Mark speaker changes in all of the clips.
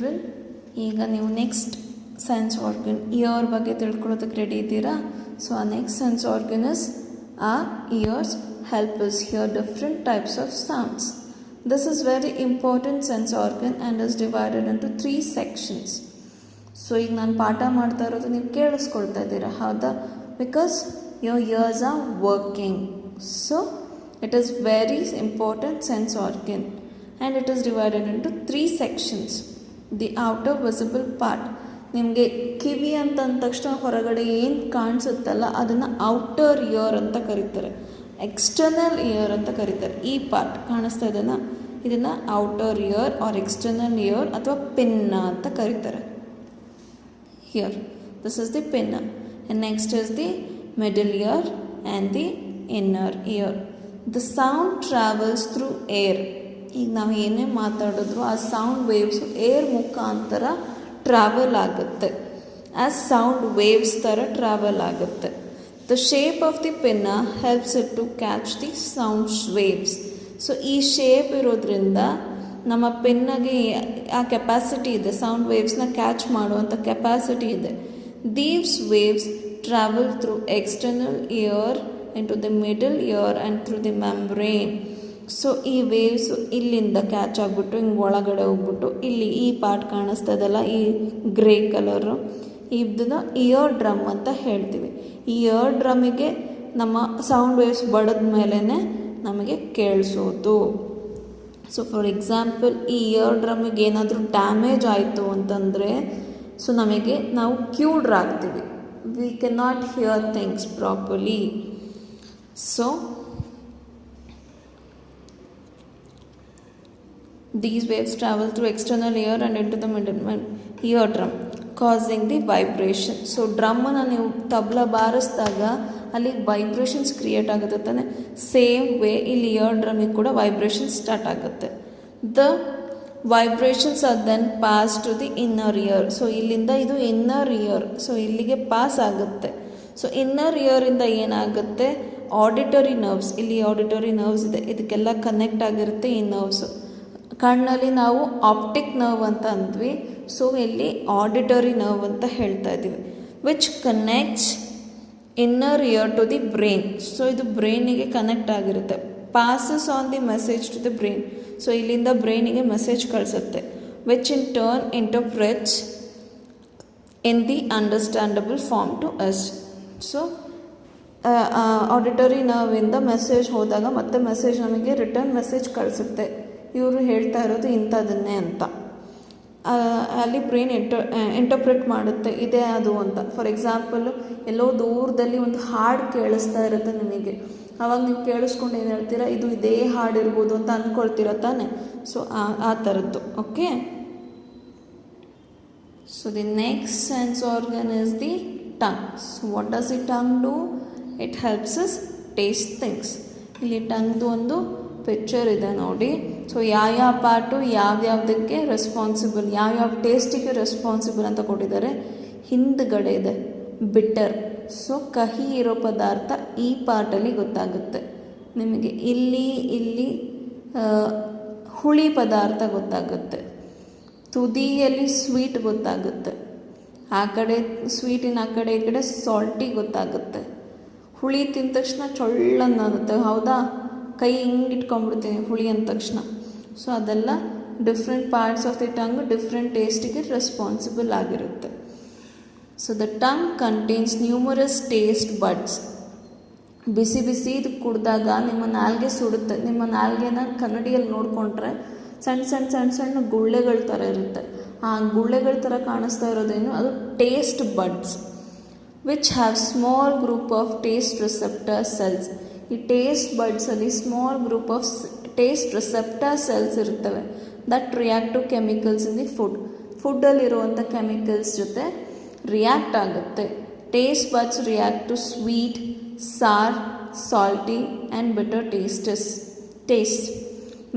Speaker 1: Children, ಈಗ ನೀವು next sense organ year ಬಗ್ಗೆ ತಿಳ್ಕೊಳ್ಳೋದಕ್ಕೆ ರೆಡಿ ಇದ್ದೀರಾ? ಸೊ ಆ next sense organ is our ears help us hear different types of sounds. This is very important sense organ and is divided into 3 sections. So ಈಗ ನಾನು ಪಾಠ ಮಾಡ್ತಾ ಇರೋದು ನೀವು ಕೇಳಿಸ್ಕೊಳ್ತಾ ಇದ್ದೀರಾ, ಹೌದಾ? Because your ears are working. So it is very important sense organ and it is divided into 3 sections. The outer visible part, ನಿಮಗೆ ಕಿವಿ ಅಂತ ಅಂದ ತಕ್ಷಣ ಹೊರಗಡೆ ಏನು ಕಾಣಿಸುತ್ತಲ್ಲ ಅದನ್ನು ಔಟರ್ ಇಯರ್ ಅಂತ ಕರೀತಾರೆ, ಎಕ್ಸ್ಟರ್ನಲ್ ಇಯರ್ ಅಂತ ಕರೀತಾರೆ. ಈ ಪಾರ್ಟ್ ಕಾಣಿಸ್ತಾ ಇದೆನಾ, ಇದನ್ನು outer ear or external ear ಅಥವಾ ಪಿನ್ನ ಅಂತ ಕರೀತಾರೆ. Here this is the pinna. And next is the middle ear and the inner ear. The sound travels through air. ಈಗ ನಾವು ಏನೇ ಮಾತಾಡಿದ್ರು ಆ ಸೌಂಡ್ ವೇವ್ಸು ಏರ್ ಮುಖಾಂತರ ಟ್ರಾವೆಲ್ ಆಗುತ್ತೆ, ಆ್ಯಸ್ ಸೌಂಡ್ ವೇವ್ಸ್ ಥರ ಟ್ರಾವೆಲ್ ಆಗುತ್ತೆ. The shape of the pinna helps it to catch the sound waves. So ಈ ಶೇಪ್ ಇರೋದ್ರಿಂದ ನಮ್ಮ ಪಿನ್ನಗೆ ಆ ಕೆಪಾಸಿಟಿ ಇದೆ, ಸೌಂಡ್ ವೇವ್ಸ್ನ ಕ್ಯಾಚ್ ಮಾಡುವಂಥ ಕೆಪಾಸಿಟಿ ಇದೆ. These waves travel through external year into the middle ear and through the membrane. So ಈ waves ಇಲ್ಲಿಂದ ಕ್ಯಾಚ್ ಆಗಿಬಿಟ್ಟು ಹಿಂಗೆ ಒಳಗಡೆ ಹೋಗ್ಬಿಟ್ಟು ಇಲ್ಲಿ ಈ ಪಾರ್ಟ್ ಕಾಣಿಸ್ತಾ ಇದೆಲ್ಲ, ಈ ಗ್ರೇ ಕಲರು, ಇದನ್ನು ಇಯರ್ ಡ್ರಮ್ ಅಂತ ಹೇಳ್ತೀವಿ. ಈ ಇಯರ್ ಡ್ರಮ್ಮಿಗೆ ನಮ್ಮ ಸೌಂಡ್ ವೇವ್ಸ್ ಬಡದ ಮೇಲೇ ನಮಗೆ ಕೇಳಿಸೋದು. ಸೊ ಫಾರ್ ಎಕ್ಸಾಂಪಲ್ ಈ ಇಯರ್ ಡ್ರಮ್ಮಿಗೆ ಏನಾದರೂ ಡ್ಯಾಮೇಜ್ ಆಯಿತು ಅಂತಂದರೆ ಸೊ ನಮಗೆ ನಾವು ಕ್ಯೂಡ್ರ್ ಆಗ್ತೀವಿ, we can not here things properly. So these waves travel through external ear and into the middle eardrum, causing the vibration. So ಡ್ರಮ್ಮನ್ನು ನೀವು ತಬಲ ಬಾರಿಸಿದಾಗ ಅಲ್ಲಿ ವೈಬ್ರೇಷನ್ಸ್ ಕ್ರಿಯೇಟ್ ಆಗುತ್ತೆ ತಾನೆ, ಸೇಮ್ ವೇ ಇಲ್ಲಿ ಇಯರ್ ಡ್ರಮ್ಮಿಗೆ ಕೂಡ ವೈಬ್ರೇಷನ್ಸ್ ಸ್ಟಾರ್ಟ್ ಆಗುತ್ತೆ. The vibrations are then pass to the inner ear. So ಇಲ್ಲಿಂದ ಇದು ಇನ್ನರ್ ಇಯರ್, ಸೊ ಇಲ್ಲಿಗೆ ಪಾಸ್ ಆಗುತ್ತೆ. ಸೊ ಇನ್ನರ್ ಇಯರಿಂದ ಏನಾಗುತ್ತೆ, ಆಡಿಟರಿ ನರ್ವ್ಸ್, ಇಲ್ಲಿ ಆಡಿಟರಿ ನರ್ವ್ಸ್ ಇದೆ, ಇದಕ್ಕೆಲ್ಲ ಕನೆಕ್ಟ್ ಆಗಿರುತ್ತೆ ಈ ನರ್ವ್ಸು. ಕಣ್ಣಲ್ಲಿ ನಾವು ಆಪ್ಟಿಕ್ ನರ್ವ್ ಅಂತ ಅಂದ್ವಿ, ಸೊ ಇಲ್ಲಿ ಆಡಿಟರಿ ನರ್ವ್ ಅಂತ ಹೇಳ್ತಾ ಇದ್ದೀವಿ. Which connects inner ear to the brain. So ಇದು ಬ್ರೈನಿಗೆ ಕನೆಕ್ಟ್ ಆಗಿರುತ್ತೆ, passes on the message to the brain. So ಇಲ್ಲಿಂದ ಬ್ರೈನಿಗೆ ಮೆಸೇಜ್ ಕಳಿಸುತ್ತೆ, which in turn interprets in the understandable form to us. So auditory ನರ್ವಿಂದ ಮೆಸೇಜ್ ಹೋದಾಗ ಮತ್ತೆ message ನಮಗೆ ರಿಟರ್ನ್ ಮೆಸೇಜ್ ಕಳಿಸುತ್ತೆ, ಇವರು ಹೇಳ್ತಾ ಇರೋದು ಇಂಥದನ್ನೇ ಅಂತ. ಅಲ್ಲಿ ಬ್ರೈನ್ ಇಂಟರ್ಪ್ರೆಟ್ ಮಾಡುತ್ತೆ, ಇದೇ ಅದು ಅಂತ. ಫಾರ್ ಎಕ್ಸಾಂಪಲು ಎಲ್ಲೋ ದೂರದಲ್ಲಿ ಒಂದು ಹಾಡು ಕೇಳಿಸ್ತಾ ಇರುತ್ತೆ ನಿಮಗೆ, ಆವಾಗ ನೀವು ಕೇಳಿಸ್ಕೊಂಡು ಏನು ಹೇಳ್ತೀರಾ, ಇದು ಇದೇ ಹಾಡು ಇರ್ಬೋದು ಅಂತ ಅಂದ್ಕೊಳ್ತೀರ ತಾನೆ. ಸೊ ಆ ಥರದ್ದು. Okay, so the next sense organ is the tongue. So what does the tongue do? It helps us taste things. ಇಲ್ಲಿ ಟಂಗ್ದು ಒಂದು ಪಿಕ್ಚರ್ ಇದೆ ನೋಡಿ. ಸೊ ಯಾವ್ಯಾವ ಪಾರ್ಟು ಯಾವ್ಯಾವುದಕ್ಕೆ ರೆಸ್ಪಾನ್ಸಿಬಲ್, ಯಾವ್ಯಾವ ಟೇಸ್ಟಿಗೆ ರೆಸ್ಪಾನ್ಸಿಬಲ್ ಅಂತ ಕೊಟ್ಟಿದ್ದಾರೆ. ಹಿಂದ್ಗಡೆ ಇದೆ ಬಿಟ್ಟರ್, ಸೊ ಕಹಿ ಇರೋ ಪದಾರ್ಥ ಈ ಪಾರ್ಟಲ್ಲಿ ಗೊತ್ತಾಗುತ್ತೆ ನಿಮಗೆ. ಇಲ್ಲಿ ಹುಳಿ ಪದಾರ್ಥ ಗೊತ್ತಾಗುತ್ತೆ, ತುದಿಯಲ್ಲಿ ಸ್ವೀಟ್ ಗೊತ್ತಾಗುತ್ತೆ, ಆ ಕಡೆ ಸ್ವೀಟಿನ ಆ ಕಡೆ ಈ ಕಡೆ ಸಾಲ್ಟಿ ಗೊತ್ತಾಗುತ್ತೆ. ಹುಳಿ ತಿಂದ ತಕ್ಷಣ ಚೊಳ್ಳನ್ನಾಗುತ್ತೆ, ಹೌದಾ? ಕೈ ಹಿಂಗೆ ಇಟ್ಕೊಂಡ್ಬಿಡ್ತೀನಿ ಹುಳಿ ಅಂದ ತಕ್ಷಣ. ಸೊ ಅದೆಲ್ಲ different parts of the tongue different ಟೇಸ್ಟಿಗೆ ರೆಸ್ಪಾನ್ಸಿಬಲ್ ಆಗಿರುತ್ತೆ. So the tongue contains numerous taste buds. ಬಿಸಿ ಬಿಸಿ ಇದು ಕುಡಿದಾಗ ನಿಮ್ಮ ನಾಲ್ಗೆ ಸುಡುತ್ತೆ. ನಿಮ್ಮ ನಾಲ್ಗೆನ ಕನ್ನಡಿಯಲ್ಲಿ ನೋಡಿಕೊಂಡ್ರೆ ಸಣ್ಣ ಸಣ್ಣ ಸಣ್ಣ ಸಣ್ಣ ಗುಳ್ಳೆಗಳ ಥರ ಇರುತ್ತೆ. ಆ ಗುಳ್ಳೆಗಳ ಥರ ಕಾಣಿಸ್ತಾ ಇರೋದೇನು, ಅದು taste buds which have small group of taste receptor cells. ಈ ಟೇಸ್ಟ್ ಬಡ್ಸಲ್ಲಿ small group of taste receptor cells ಇರ್ತವೆ that react to chemicals in the ಫುಡ್ಡಲ್ಲಿರುವಂಥ ಕೆಮಿಕಲ್ಸ್ ಜೊತೆ ರಿಯಾಕ್ಟ್ ಆಗುತ್ತೆ. Taste buds react to sweet, sour, salty and bitter taste.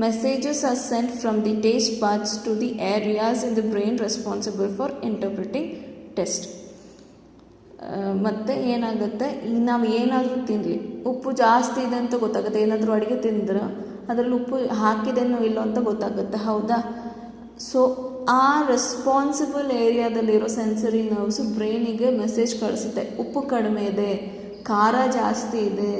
Speaker 1: Messages are sent from the taste buds to the areas in the brain responsible for interpreting taste. ಮತ್ತು ಏನಾಗುತ್ತೆ, ಈಗ ನಾವು ಏನಾದರೂ ತಿನ್ನಲಿ, ಉಪ್ಪು ಜಾಸ್ತಿ ಇದೆ ಅಂತ ಗೊತ್ತಾಗುತ್ತೆ. ಏನಾದರೂ ಅಡುಗೆ ತಿಂದ್ರೆ ಅದರಲ್ಲಿ ಉಪ್ಪು ಹಾಕಿದೇನೋ ಇಲ್ಲೋ ಅಂತ ಗೊತ್ತಾಗುತ್ತೆ, ಹೌದಾ? ಸೊ ಆ ರೆಸ್ಪಾನ್ಸಿಬಲ್ ಏರಿಯಾದಲ್ಲಿರೋ ಸೆನ್ಸರಿ ನರ್ವ್ಸು ಬ್ರೈನಿಗೆ ಮೆಸೇಜ್ ಕಳಿಸುತ್ತೆ. ಉಪ್ಪು ಕಡಿಮೆ ಇದೆ, ಖಾರ ಜಾಸ್ತಿ ಇದೆ,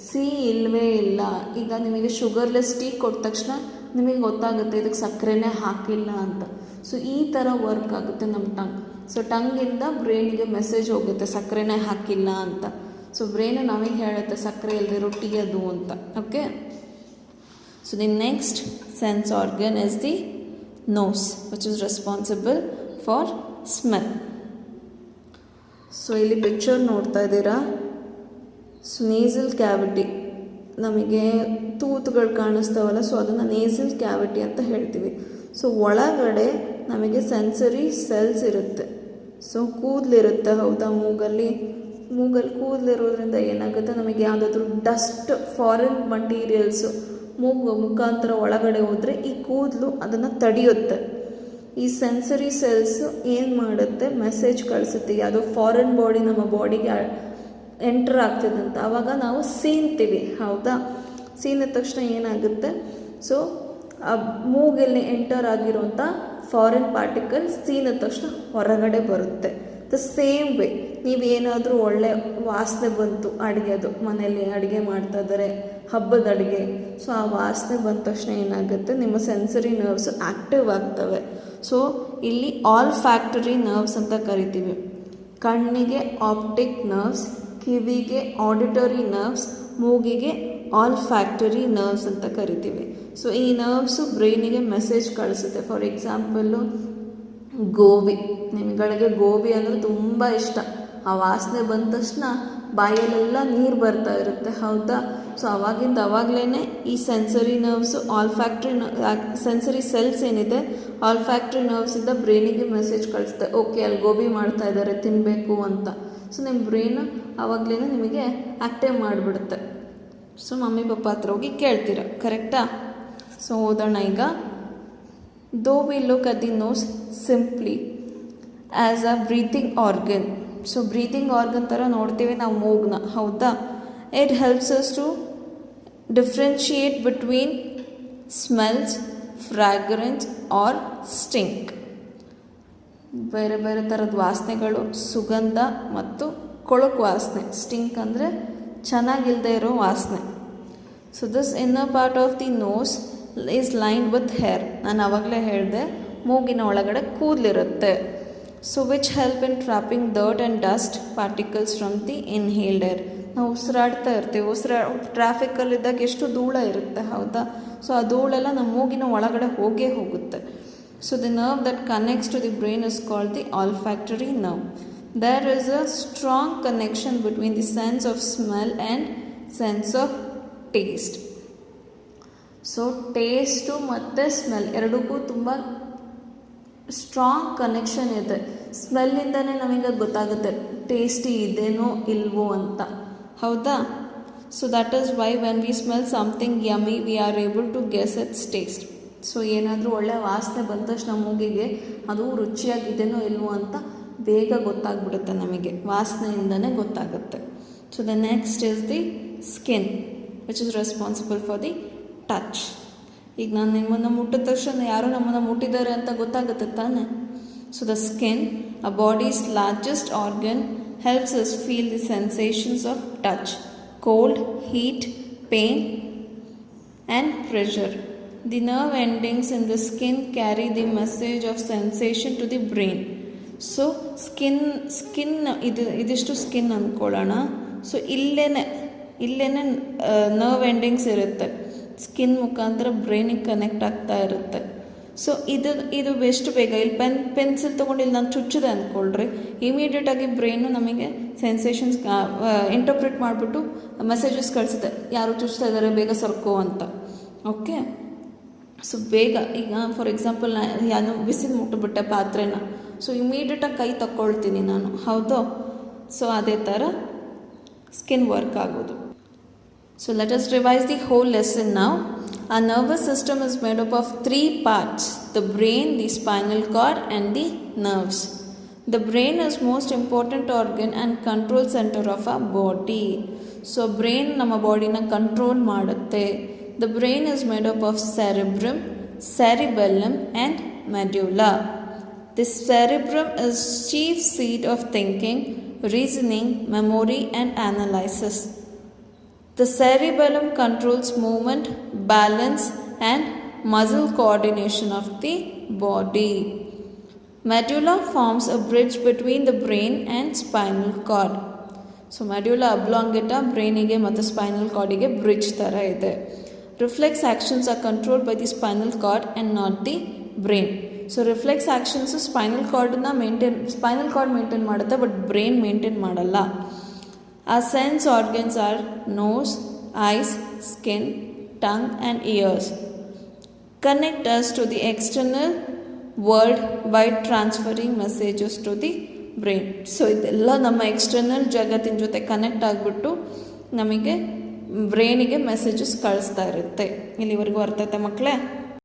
Speaker 1: ಸಿಹಿ ಇಲ್ಲವೇ ಇಲ್ಲ. ಈಗ ನಿಮಗೆ ಶುಗರ್ಲೆಸ್ ಟೀ ಕೊಟ್ಟ ತಕ್ಷಣ ನಿಮಗೆ ಗೊತ್ತಾಗುತ್ತೆ ಇದಕ್ಕೆ ಸಕ್ಕರೆನೇ ಹಾಕಿಲ್ಲ ಅಂತ. ಸೊ ಈ ಥರ ವರ್ಕ್ ಆಗುತ್ತೆ ನಮ್ಮ ಟಂಗ್. ಸೊ ಟಂಗಿಂದ ಬ್ರೈನಿಗೆ ಮೆಸೇಜ್ ಹೋಗುತ್ತೆ ಸಕ್ಕರೆನೇ ಹಾಕಿಲ್ಲ ಅಂತ. ಸೊ ಬ್ರೈನು ನಮಗೆ ಹೇಳುತ್ತೆ ಸಕ್ಕರೆ ಇಲ್ಲದಿರೋ ಟೀ ಅದು ಅಂತ. Okay, so the next sense organ is the nose, which is responsible for smell. So ಇಲ್ಲಿ ಪಿಕ್ಚರ್ ನೋಡ್ತಾ ಇದ್ದೀರಾ. ಸೊ ನೇಸಲ್ ಕ್ಯಾವಿಟಿ, ನಮಗೆ ತೂತುಗಳು ಕಾಣಿಸ್ತಾವಲ್ಲ, ಸೊ ಅದನ್ನು ನೇಸಲ್ ಕ್ಯಾವಿಟಿ ಅಂತ ಹೇಳ್ತೀವಿ. ಸೊ ಒಳಗಡೆ ನಮಗೆ ಸೆನ್ಸರಿ ಸೆಲ್ಸ್ ಇರುತ್ತೆ. ಸೊ ಕೂದಲಿರುತ್ತೆ, ಹೌದಾ? ಮೂಗಲ್ಲಿ ಕೂದಲಿರೋದ್ರಿಂದ ಏನಾಗುತ್ತೆ, ನಮಗೆ ಯಾವುದಾದ್ರೂ ಡಸ್ಟ್, ಫಾರಿನ್ ಮಟೀರಿಯಲ್ಸು ಮುಖಾಂತರ ಒಳಗಡೆ ಹೋದರೆ ಈ ಕೂದಲು ಅದನ್ನು ತಡೆಯುತ್ತೆ. ಈ ಸೆನ್ಸರಿ ಸೆಲ್ಸು ಏನು ಮಾಡುತ್ತೆ, ಮೆಸೇಜ್ ಕಳಿಸುತ್ತೆ ಯಾವುದೋ ಫಾರಿನ್ ಬಾಡಿ ನಮ್ಮ ಬಾಡಿಗೆ ಎಂಟರ್ ಆಗ್ತಿದೆ ಅಂತ. ಆವಾಗ ನಾವು ಸೀನ್ತೀವಿ, ಹೌದಾ? ಸೀನಿದ ತಕ್ಷಣ ಏನಾಗುತ್ತೆ, ಸೊ ಆ ಮೂಗಲ್ಲಿ ಎಂಟರ್ ಆಗಿರುವಂಥ ಫಾರಿನ್ ಪಾರ್ಟಿಕಲ್ ಸೀನಿದ ತಕ್ಷಣ ಹೊರಗಡೆ ಬರುತ್ತೆ. ದ ಸೇಮ್ ವೇ ನೀವೇನಾದರೂ ಒಳ್ಳೆ ವಾಸನೆ ಬಂತು, ಅಡುಗೆದು ಮನೆಯಲ್ಲಿ ಅಡುಗೆ ಮಾಡ್ತಾ ಇದ್ದಾರೆ, ಹಬ್ಬದ ಅಡುಗೆ, ಸೊ ಆ ವಾಸನೆ ಬಂದ ತಕ್ಷಣ ಏನಾಗುತ್ತೆ, ನಿಮ್ಮ ಸೆನ್ಸರಿ ನರ್ವ್ಸ್ ಆ್ಯಕ್ಟಿವ್ ಆಗ್ತವೆ. ಸೊ ಇಲ್ಲಿ ಆಲ್ ಫ್ಯಾಕ್ಟರಿ ನರ್ವ್ಸ್ ಅಂತ ಕರಿತೀವಿ. ಕಣ್ಣಿಗೆ ಆಪ್ಟಿಕ್ ನರ್ವ್ಸ್, ಕಿವಿಗೆ ಆಡಿಟರಿ ನರ್ವ್ಸ್, ಮೂಗಿಗೆ ಆಲ್ ಫ್ಯಾಕ್ಟರಿ ನರ್ವ್ಸ್ ಅಂತ ಕರಿತೀವಿ. ಸೊ ಈ ನರ್ವ್ಸು ಬ್ರೈನಿಗೆ ಮೆಸೇಜ್ ಕಳಿಸುತ್ತೆ. ಫಾರ್ ಎಕ್ಸಾಂಪಲ್ಲು ಗೋಬಿ, ನಿಮ್ಗಳಿಗೆ ಗೋಬಿ ಅಂದರೆ ತುಂಬ ಇಷ್ಟ. ಆ ವಾಸನೆ ಬಂದ ತಕ್ಷಣ ಬಾಯಲ್ಲೆಲ್ಲ ನೀರು ಬರ್ತಾ ಇರುತ್ತೆ, ಹೌದಾ? ಸೊ ಅವಾಗಲೇ ಈ sensory nerves all factory sensory cells ಏನಿದೆ ಆಲ್ ಫ್ಯಾಕ್ಟ್ರಿ ನರ್ವ್ಸಿಂದ ಬ್ರೈನಿಗೆ ಮೆಸೇಜ್ ಕಳಿಸುತ್ತೆ, ಓಕೆ ಅಲ್ಲಿ ಗೋಬಿ ಮಾಡ್ತಾ ಇದ್ದಾರೆ ತಿನ್ನಬೇಕು ಅಂತ. ಸೊ ನಿಮ್ಮ ಬ್ರೈನು ಆವಾಗಲೇ ನಿಮಗೆ ಆ್ಯಕ್ಟಿವ್ ಮಾಡಿಬಿಡುತ್ತೆ. ಸೊ ಮಮ್ಮಿ ಪಪ್ಪ ಹತ್ರ ಹೋಗಿ ಕೇಳ್ತೀರ, ಕರೆಕ್ಟಾ? ಸೊ ಓದೋಣ ಈಗ. Though we look at the nose simply as a breathing organ. So breathing organ ಥರ ನೋಡ್ತೀವಿ ನಾವು ಮೂಗನ್ನ, ಹೌದಾ? It helps us to differentiate between smells, fragrance or stink. ಬೇರೆ ಬೇರೆ ಥರದ ವಾಸನೆಗಳು, ಸುಗಂಧ ಮತ್ತು ಕೊಳಕು ವಾಸನೆ. ಸ್ಟಿಂಕ್ ಅಂದರೆ ಚೆನ್ನಾಗಿಲ್ಲದೆ ಇರೋ ವಾಸನೆ. So this inner part of the nose is lined with hair. ನಾನು ಆವಾಗಲೇ ಹೇಳಿದೆ ಮೂಗಿನ ಒಳಗಡೆ ಕೂದಲಿರುತ್ತೆ. So which help in trapping dirt and dust particles from the inhaled air. ನಾವು ಉಸಿರಾಡ್ತಾ ಇರ್ತೀವಿ, ಟ್ರಾಫಿಕಲ್ಲಿದ್ದಾಗ ಎಷ್ಟು ಧೂಳ ಇರುತ್ತೆ, ಹೌದಾ? ಸೊ ಆ ಧೂಳೆಲ್ಲ ನಮ್ಮ ಮೂಗಿನ ಒಳಗಡೆ ಹೋಗೇ ಹೋಗುತ್ತೆ. So the nerve that connects to the brain is called the olfactory nerve. There is a strong connection between the sense of smell and sense of taste. So taste ಮತ್ತು ಸ್ಮೆಲ್ ಎರಡಕ್ಕೂ ತುಂಬ strong connection ಇದೆ. ಸ್ಮೆಲ್ಲಿಂದನೇ ನಮಗೆ ಗೊತ್ತಾಗುತ್ತೆ tasty ಇದೇನೋ ಇಲ್ವೋ ಅಂತ, ಹೌದಾ? So that is why when we smell something yummy we are able to guess its taste. So ಏನಾದರೂ ಒಳ್ಳೆ ವಾಸನೆ ಬಂದ ತಕ್ಷಣ ಮೂಗಿಗೆ ಅದು ರುಚಿಯಾಗಿದೆನೋ ಇಲ್ವೋ ಅಂತ ಬೇಗ ಗೊತ್ತಾಗ್ಬಿಡುತ್ತೆ, ನಮಗೆ ವಾಸನೆಯಿಂದನೇ ಗೊತ್ತಾಗುತ್ತೆ. So the next is the skin which is responsible for the touch. ಈಗ ನಾನು ನಿಮ್ಮನ್ನು ಮುಟ್ಟಿದ ತಕ್ಷಣ ಯಾರೋ ನಮ್ಮನ್ನು ಮುಟ್ಟಿದ್ದಾರೆ ಅಂತ ಗೊತ್ತಾಗುತ್ತೆ ತಾನೆ. So the skin, a body's largest organ, helps us feel the sensations of touch, cold, heat, pain and pressure. The nerve endings in the skin carry the message of sensation to the brain. So skin ಇದಿಷ್ಟು skin ಅಂದ್ಕೊಳ್ಳೋಣ. So ಇಲ್ಲೇ nerve endings ಇರುತ್ತೆ, skin ಮುಖಾಂತರ ಬ್ರೈನಿಗೆ connect ಆಗ್ತಾ ಇರುತ್ತೆ. So ಇದು ಎಷ್ಟು ಬೇಗ ಇಲ್ಲಿ ಪೆನ್ಸಿಲ್ ತೊಗೊಂಡು ಇಲ್ಲಿ ನಾನು ಚುಚ್ಚಿದೆ ಅಂದ್ಕೊಳ್ರಿ, ಇಮಿಡಿಯೇಟಾಗಿ ಬ್ರೈನು ನಮಗೆ ಸೆನ್ಸೇಷನ್ಸ್ ಇಂಟರ್ಪ್ರಿಟ್ ಮಾಡಿಬಿಟ್ಟು ಮೆಸೇಜಸ್ ಕಳಿಸುತ್ತೆ, ಯಾರು ಚುಚ್ತಾ ಇದ್ದಾರೆ ಬೇಗ ಸರ್ಕೋ ಅಂತ. ಓಕೆ, ಸೊ ಬೇಗ ಈಗ ಫಾರ್ ಎಕ್ಸಾಂಪಲ್ ನಾನು ಬಿಸಿಲು ಮುಟ್ಟಿಬಿಟ್ಟೆ ಪಾತ್ರೆನ, ಸೊ ಇಮಿಡಿಯೇಟಾಗಿ ಕೈ ತಗೊಳ್ತೀನಿ ನಾನು, ಹೌದು? ಸೊ ಅದೇ ಥರ ಸ್ಕಿನ್ ವರ್ಕ್ ಆಗೋದು. So let us revise the whole lesson now. Our nervous system is made up of 3 parts: the brain, the spinal cord and the nerves. The brain is most important organ and control center of our body. So brain ನಮ್ಮ ಬಾಡಿನ control ಮಾಡುತ್ತೆ. The brain is made up of cerebrum, cerebellum and medulla. The cerebrum is chief seat of thinking, reasoning, memory and analysis. The cerebellum controls movement, balance and muscle coordination of the body. Medulla forms a bridge between the brain and spinal cord. So medulla oblongata brainige ಮತ್ತು spinal cordige bridge ಥರ ಇದೆ. Reflex actions are controlled by the spinal cord and not the brain. So reflex actions spinal ಕಾರ್ಡನ್ನ maintain ಮಾಡುತ್ತೆ, but brain maintain ಮಾಡಲ್ಲ. ಆ sense organs are nose, eyes, skin, tongue and ears. Connect us to the external world by transferring messages to the brain. So ಇದೆಲ್ಲ ನಮ್ಮ external ಜಗತ್ತಿನ ಜೊತೆ connect ಆಗಿಬಿಟ್ಟು ನಮಗೆ ಬ್ರೈನಿಗೆ ಮೆಸೇಜಸ್ ಕಳಿಸ್ತಾ ಇರುತ್ತೆ. ಇಲ್ಲಿವರೆಗೂ ಅರ್ಥ ಆಯ್ತಾ ಮಕ್ಕಳೇ?